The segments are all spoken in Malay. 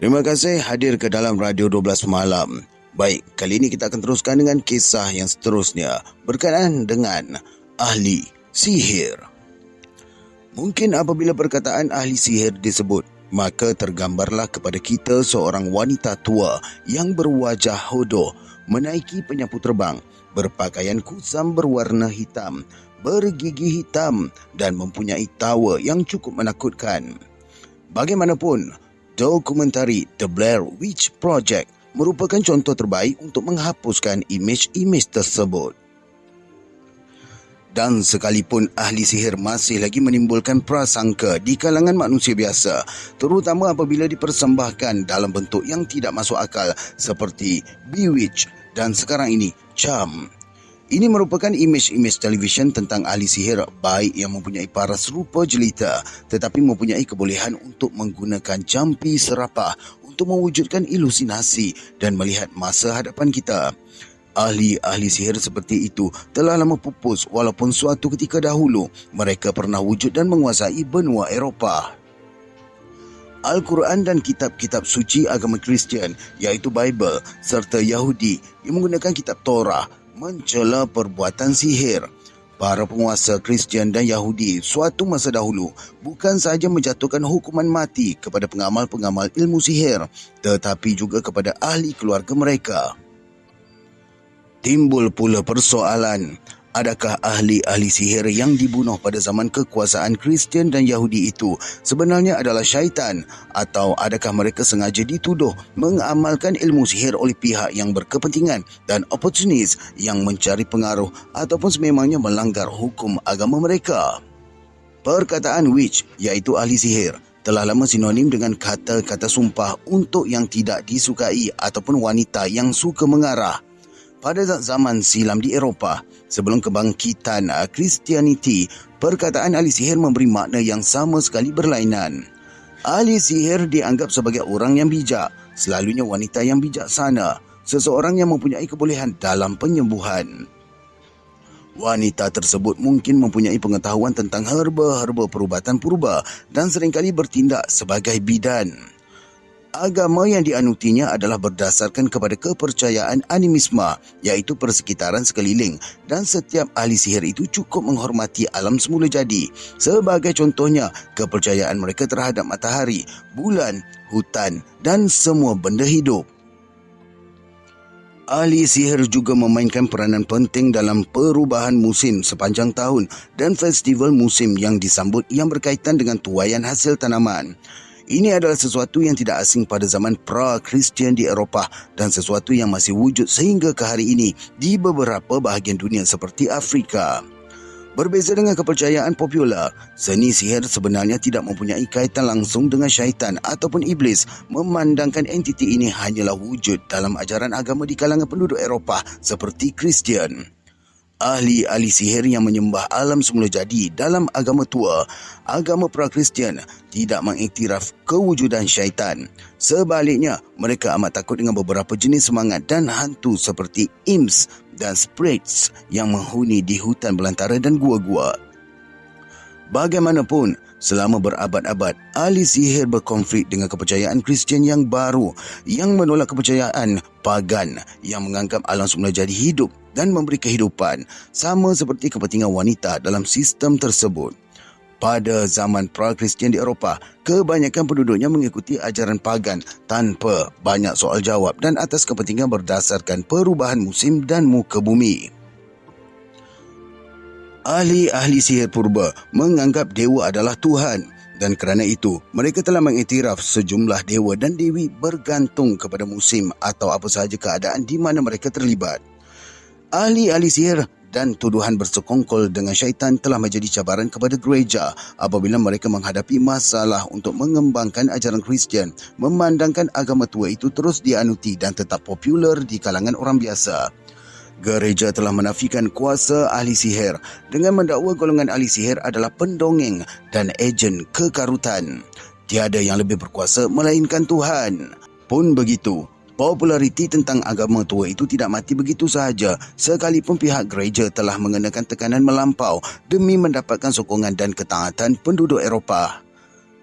Terima kasih hadir ke dalam Radio 12 Malam. Baik, kali ini kita akan teruskan dengan kisah yang seterusnya berkaitan dengan ahli sihir. Mungkin apabila perkataan ahli sihir disebut, maka tergambarlah kepada kita seorang wanita tua yang berwajah hodoh, menaiki penyapu terbang, berpakaian kusam berwarna hitam, bergigi hitam dan mempunyai tawa yang cukup menakutkan. Bagaimanapun, dokumentari The Blair Witch Project merupakan contoh terbaik untuk menghapuskan imej-imej tersebut. Dan sekalipun ahli sihir masih lagi menimbulkan prasangka di kalangan manusia biasa, terutama apabila dipersembahkan dalam bentuk yang tidak masuk akal seperti Bewitched dan sekarang ini Charm. Ini merupakan imej-imej televisyen tentang ahli sihir baik yang mempunyai paras rupa jelita tetapi mempunyai kebolehan untuk menggunakan jampi serapah untuk mewujudkan ilusinasi dan melihat masa hadapan kita. Ahli-ahli sihir seperti itu telah lama pupus walaupun suatu ketika dahulu mereka pernah wujud dan menguasai benua Eropah. Al-Quran dan kitab-kitab suci agama Kristian iaitu Bible serta Yahudi yang menggunakan kitab Torah mencela perbuatan sihir. Para penguasa Kristian dan Yahudi suatu masa dahulu bukan sahaja menjatuhkan hukuman mati kepada pengamal-pengamal ilmu sihir tetapi juga kepada ahli keluarga mereka. Timbul pula persoalan, adakah ahli-ahli sihir yang dibunuh pada zaman kekuasaan Kristian dan Yahudi itu sebenarnya adalah syaitan atau adakah mereka sengaja dituduh mengamalkan ilmu sihir oleh pihak yang berkepentingan dan oportunis yang mencari pengaruh ataupun sememangnya melanggar hukum agama mereka? Perkataan witch iaitu ahli sihir telah lama sinonim dengan kata-kata sumpah untuk yang tidak disukai ataupun wanita yang suka mengarah. Pada zaman silam di Eropah, sebelum kebangkitan Kristianiti, perkataan ahli sihir memberi makna yang sama sekali berlainan. Ahli sihir dianggap sebagai orang yang bijak, selalunya wanita yang bijaksana, seseorang yang mempunyai kebolehan dalam penyembuhan. Wanita tersebut mungkin mempunyai pengetahuan tentang herba-herba perubatan purba dan seringkali bertindak sebagai bidan. Agama yang dianutinya adalah berdasarkan kepada kepercayaan animisme, iaitu persekitaran sekeliling, dan setiap ahli sihir itu cukup menghormati alam semula jadi. Sebagai contohnya, kepercayaan mereka terhadap matahari, bulan, hutan dan semua benda hidup. Ahli sihir juga memainkan peranan penting dalam perubahan musim sepanjang tahun dan festival musim yang disambut yang berkaitan dengan tuaian hasil tanaman. Ini adalah sesuatu yang tidak asing pada zaman pra-Kristian di Eropah dan sesuatu yang masih wujud sehingga ke hari ini di beberapa bahagian dunia seperti Afrika. Berbeza dengan kepercayaan popular, seni sihir sebenarnya tidak mempunyai kaitan langsung dengan syaitan ataupun iblis, memandangkan entiti ini hanyalah wujud dalam ajaran agama di kalangan penduduk Eropah seperti Kristian. Ahli-ahli sihir yang menyembah alam semula jadi dalam agama tua, agama pra-Kristian, tidak mengiktiraf kewujudan syaitan. Sebaliknya, mereka amat takut dengan beberapa jenis semangat dan hantu seperti imps dan spirits yang menghuni di hutan belantara dan gua-gua. Bagaimanapun, selama berabad-abad, ahli sihir berkonflik dengan kepercayaan Kristian yang baru yang menolak kepercayaan pagan yang menganggap alam semula jadi hidup dan memberi kehidupan, sama seperti kepentingan wanita dalam sistem tersebut. Pada zaman pra-Kristian di Eropah, kebanyakan penduduknya mengikuti ajaran pagan tanpa banyak soal jawab dan atas kepentingan berdasarkan perubahan musim dan muka bumi. Ahli-ahli sihir purba menganggap dewa adalah Tuhan dan kerana itu mereka telah mengiktiraf sejumlah dewa dan dewi bergantung kepada musim atau apa sahaja keadaan di mana mereka terlibat. Ahli-ahli sihir dan tuduhan bersekongkol dengan syaitan telah menjadi cabaran kepada gereja apabila mereka menghadapi masalah untuk mengembangkan ajaran Kristian, memandangkan agama tua itu terus dianuti dan tetap popular di kalangan orang biasa. Gereja telah menafikan kuasa ahli sihir dengan mendakwa golongan ahli sihir adalah pendongeng dan ejen kekarutan. Tiada yang lebih berkuasa melainkan Tuhan. Pun begitu, populariti tentang agama tua itu tidak mati begitu sahaja sekalipun pihak gereja telah mengenakan tekanan melampau demi mendapatkan sokongan dan ketaatan penduduk Eropah.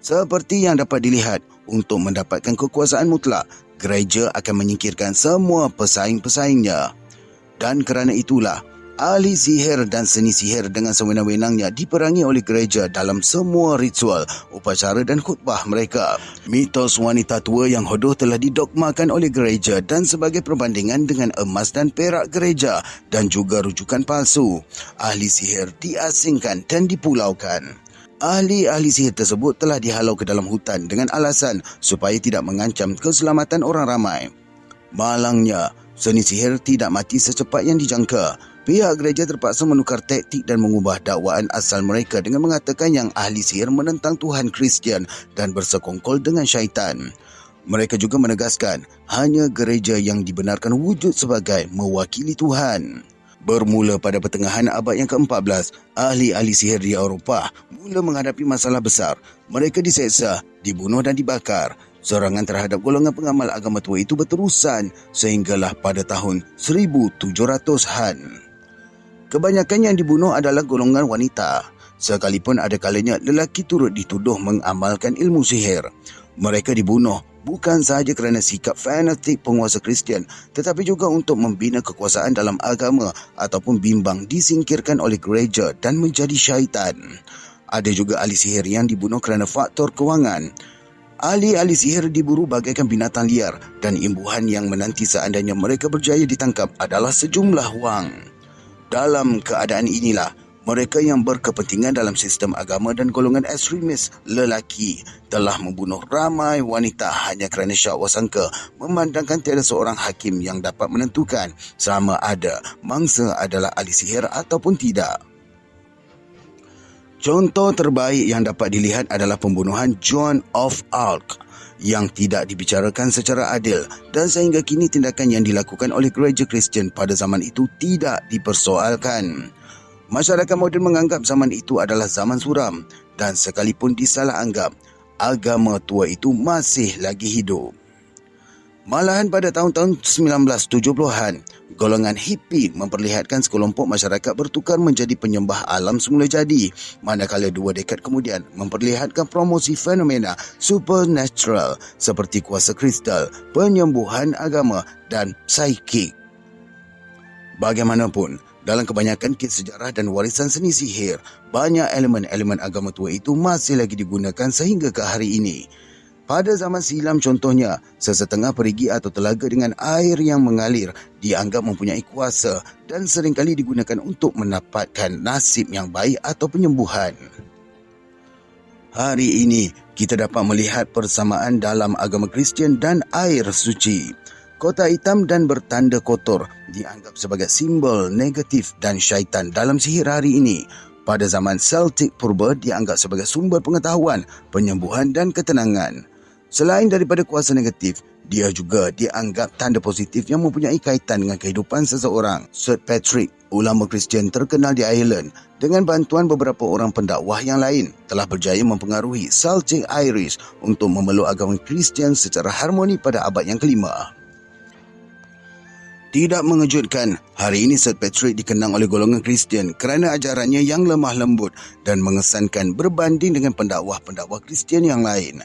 Seperti yang dapat dilihat, untuk mendapatkan kekuasaan mutlak, gereja akan menyingkirkan semua pesaing-pesaingnya. Dan kerana itulah, ahli sihir dan seni sihir dengan sewenang-wenangnya diperangi oleh gereja dalam semua ritual, upacara dan khutbah mereka. Mitos wanita tua yang hodoh telah didogmakan oleh gereja dan sebagai perbandingan dengan emas dan perak gereja dan juga rujukan palsu. Ahli sihir diasingkan dan dipulaukan. Ahli-ahli sihir tersebut telah dihalau ke dalam hutan dengan alasan supaya tidak mengancam keselamatan orang ramai. Malangnya, seni sihir tidak mati secepat yang dijangka. Pihak gereja terpaksa menukar taktik dan mengubah dakwaan asal mereka dengan mengatakan yang ahli sihir menentang Tuhan Kristian dan bersekongkol dengan syaitan. Mereka juga menegaskan hanya gereja yang dibenarkan wujud sebagai mewakili Tuhan. Bermula pada pertengahan abad yang ke-14, ahli-ahli sihir di Eropah mula menghadapi masalah besar. Mereka diseksa, dibunuh dan dibakar. Serangan terhadap golongan pengamal agama tua itu berterusan sehinggalah pada tahun 1700-an. Kebanyakan yang dibunuh adalah golongan wanita. Sekalipun ada kalanya lelaki turut dituduh mengamalkan ilmu sihir. Mereka dibunuh bukan sahaja kerana sikap fanatik penguasa Kristian, tetapi juga untuk membina kekuasaan dalam agama ataupun bimbang disingkirkan oleh gereja dan menjadi syaitan. Ada juga ahli sihir yang dibunuh kerana faktor kewangan. Ahli-ahli sihir diburu bagaikan binatang liar dan imbuhan yang menanti seandainya mereka berjaya ditangkap adalah sejumlah wang. Dalam keadaan inilah, mereka yang berkepentingan dalam sistem agama dan golongan ekstremis lelaki telah membunuh ramai wanita hanya kerana syahwat sangka memandangkan tiada seorang hakim yang dapat menentukan sama ada mangsa adalah ahli sihir ataupun tidak. Contoh terbaik yang dapat dilihat adalah pembunuhan Joan of Arc yang tidak dibicarakan secara adil dan sehingga kini tindakan yang dilakukan oleh gereja Kristian pada zaman itu tidak dipersoalkan. Masyarakat moden menganggap zaman itu adalah zaman suram dan sekalipun disalah anggap, agama tua itu masih lagi hidup. Malahan pada tahun-tahun 1970-an, golongan hippie memperlihatkan sekelompok masyarakat bertukar menjadi penyembah alam semula jadi, manakala 2 dekad kemudian memperlihatkan promosi fenomena supernatural seperti kuasa kristal, penyembuhan agama dan psikik. Bagaimanapun, dalam kebanyakan kisah sejarah dan warisan seni sihir, banyak elemen-elemen agama tua itu masih lagi digunakan sehingga ke hari ini. Pada zaman silam contohnya, sesetengah perigi atau telaga dengan air yang mengalir dianggap mempunyai kuasa dan seringkali digunakan untuk mendapatkan nasib yang baik atau penyembuhan. Hari ini, kita dapat melihat persamaan dalam agama Kristian dan air suci. Kotak hitam dan bertanda kotor dianggap sebagai simbol negatif dan syaitan dalam sihir hari ini. Pada zaman Celtic purba dianggap sebagai sumber pengetahuan, penyembuhan dan ketenangan. Selain daripada kuasa negatif, dia juga dianggap tanda positif yang mempunyai kaitan dengan kehidupan seseorang. St. Patrick, ulama Kristian terkenal di Ireland, dengan bantuan beberapa orang pendakwah yang lain, telah berjaya mempengaruhi Celtic Irish untuk memeluk agama Kristian secara harmoni pada abad yang kelima. Tidak mengejutkan, hari ini St. Patrick dikenang oleh golongan Kristian kerana ajarannya yang lemah lembut dan mengesankan berbanding dengan pendakwah-pendakwah Kristian yang lain.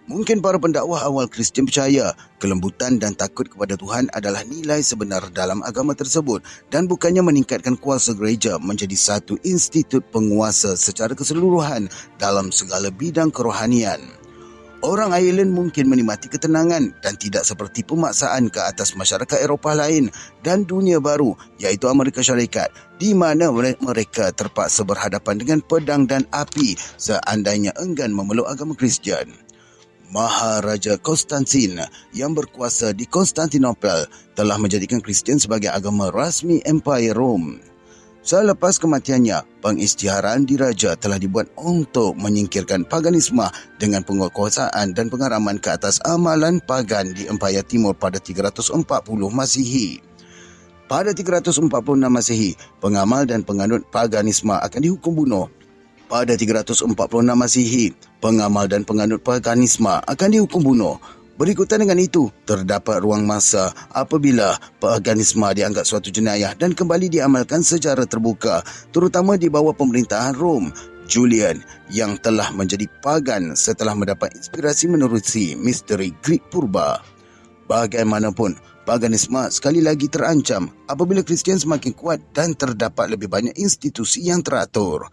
Mungkin para pendakwah awal Kristian percaya kelembutan dan takut kepada Tuhan adalah nilai sebenar dalam agama tersebut dan bukannya meningkatkan kuasa gereja menjadi satu institut penguasa secara keseluruhan dalam segala bidang kerohanian. Orang Ireland mungkin menikmati ketenangan dan tidak seperti pemaksaan ke atas masyarakat Eropah lain dan dunia baru iaitu Amerika Syarikat di mana mereka terpaksa berhadapan dengan pedang dan api seandainya enggan memeluk agama Kristian. Maharaja Konstantin yang berkuasa di Konstantinopel telah menjadikan Kristian sebagai agama rasmi Empire Rome. Selepas kematiannya, pengisytiharan diraja telah dibuat untuk menyingkirkan paganisme dengan penguasaan dan pengaraman ke atas amalan pagan di Empire Timur pada 340 Masihi. Pada 346 Masihi, pengamal dan penganut paganisme akan dihukum bunuh. Pada 346 Masihi, pengamal dan penganut paganisme akan dihukum bunuh. Berikutan dengan itu, terdapat ruang masa apabila paganisme dianggap suatu jenayah dan kembali diamalkan secara terbuka, terutama di bawah pemerintahan Rom. Julian yang telah menjadi pagan setelah mendapat inspirasi menerusi misteri Greek purba. Bagaimanapun, paganisme sekali lagi terancam apabila Kristian semakin kuat dan terdapat lebih banyak institusi yang teratur.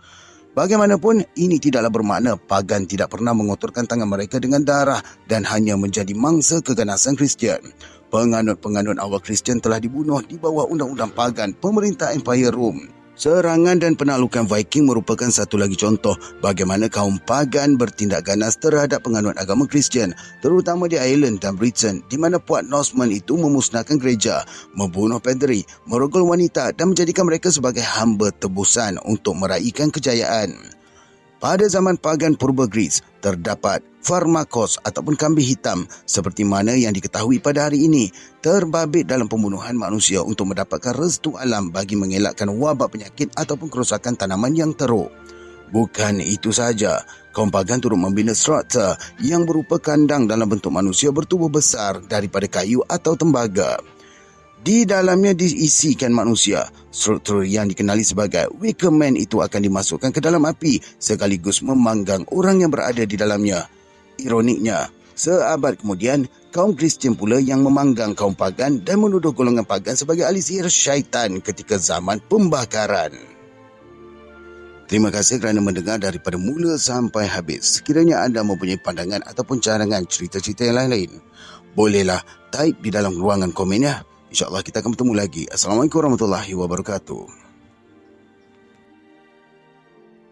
Bagaimanapun, ini tidaklah bermakna pagan tidak pernah mengotorkan tangan mereka dengan darah dan hanya menjadi mangsa keganasan Kristian. Penganut-penganut awal Kristian telah dibunuh di bawah undang-undang pagan pemerintah Empire Rom. Serangan dan penaklukan Viking merupakan satu lagi contoh bagaimana kaum pagan bertindak ganas terhadap penganut agama Kristian, terutama di Ireland dan Britain, di mana puak Norseman itu memusnahkan gereja, membunuh padri, merogol wanita dan menjadikan mereka sebagai hamba tebusan untuk meraihkan kejayaan. Pada zaman pagan purba Greece, terdapat Pharmakos ataupun kambing hitam seperti mana yang diketahui pada hari ini, terbabit dalam pembunuhan manusia untuk mendapatkan restu alam bagi mengelakkan wabak penyakit ataupun kerosakan tanaman yang teruk. Bukan itu saja, kaum pagan turut membina strata yang berupa kandang dalam bentuk manusia bertubuh besar daripada kayu atau tembaga. Di dalamnya diisikan manusia. Struktur yang dikenali sebagai wicker man itu akan dimasukkan ke dalam api sekaligus memanggang orang yang berada di dalamnya. Ironiknya, seabad kemudian, kaum Kristian pula yang memanggang kaum pagan dan menuduh golongan pagan sebagai ahli sihir syaitan ketika zaman pembakaran. Terima kasih kerana mendengar daripada mula sampai habis. Sekiranya anda mempunyai pandangan ataupun cadangan cerita-cerita yang lain-lain, bolehlah type di dalam ruangan komen ya. InsyaAllah kita akan bertemu lagi. Assalamualaikum warahmatullahi wabarakatuh.